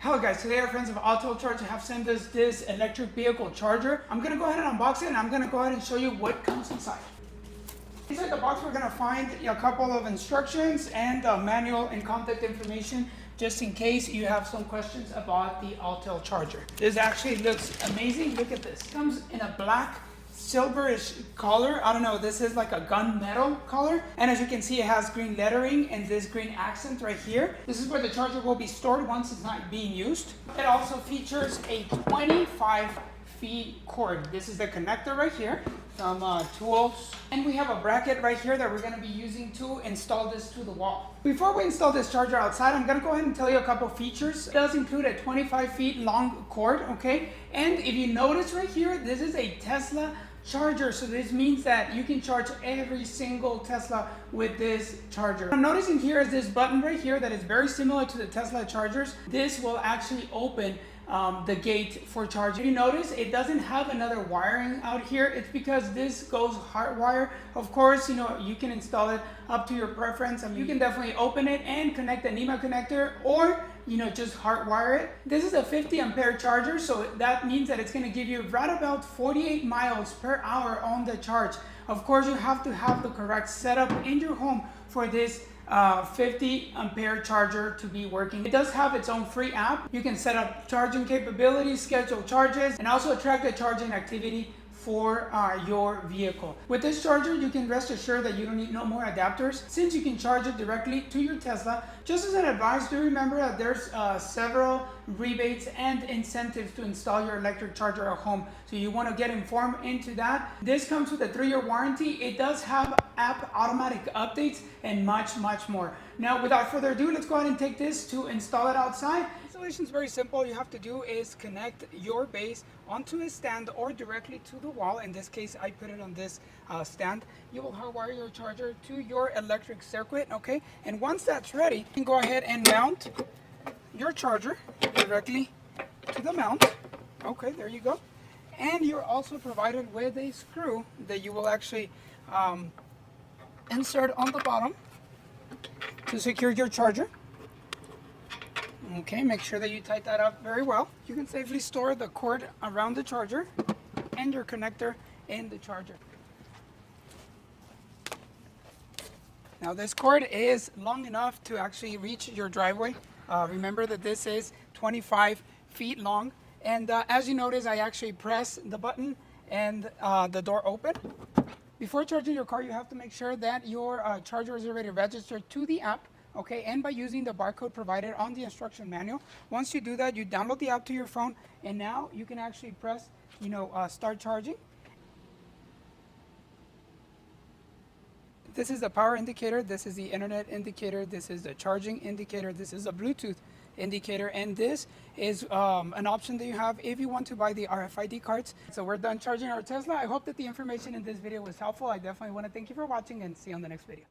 Hello guys, today our friends of Autel Charge have sent us this electric vehicle charger. I'm going to go ahead and unbox it and I'm going to go ahead and show you what comes inside. Inside the box we're going to find a couple of instructions and manual and contact information just in case you have some questions about the Autel charger. This actually looks amazing. Look at this. It comes in a black silverish color. I don't know, this is like a gunmetal color, and as you can see it has green lettering and this green accent right here. This is where the charger will be stored once it's not being used. It also features a 25 feet cord. This is the connector right here, some tools, and we have a bracket right here that we're going to be using to install this to the wall. Before we install this charger outside, I'm going to go ahead and tell you a couple features. It does include a 25 feet long cord, okay? And if you notice right here, this is a Tesla charger, so this means that you can charge every single Tesla with this charger. What I'm noticing here is this button right here that is very similar to the Tesla chargers. This will actually open the gate for charging. If you notice, it doesn't have another wiring out here. It's because this goes hardwire. Of course, you can install it up to your preference. I mean, you can definitely open it and connect the NEMA connector, or just hardwire it. This is a 50 ampere charger, so that means that it's going to give you right about 48 miles per hour on the charge. Of course, you have to have the correct setup in your home for this 50 ampere charger to be working. It does have its own free app. You can set up charging capabilities, schedule charges, and also track the charging activity for your vehicle. With this charger, you can rest assured that you don't need no more adapters, since you can charge it directly to your Tesla. Just as an advice, do remember that there's several rebates and incentives to install your electric charger at home, so you want to get informed into that. This comes with a 3-year warranty. It does have app automatic updates and much more. Now, without further ado, let's go ahead and take this to install it outside. Installation is very simple. All you have to do is connect your base onto a stand or directly to the wall. In this case, I put it on this stand. You will hardwire your charger to your electric circuit, okay? And once that's ready, you can go ahead and mount your charger directly to the mount. Okay, there you go. And you're also provided with a screw that you will actually insert on the bottom to secure your charger. Okay, make sure that you tighten that up very well. You can safely store the cord around the charger and your connector in the charger. Now this cord is long enough to actually reach your driveway. Remember that this is 25 feet long, and as you notice, I actually press the button and the door open. Before charging your car, you have to make sure that your charger is already registered to the app. Okay, and by using the barcode provided on the instruction manual. Once you do that, you download the app to your phone, and now you can actually press, start charging. This is the power indicator, this is the internet indicator, this is the charging indicator, this is a Bluetooth indicator, and this is an option that you have if you want to buy the RFID cards. So we're done charging our Tesla. I hope that the information in this video was helpful. I definitely want to thank you for watching and see you on the next video.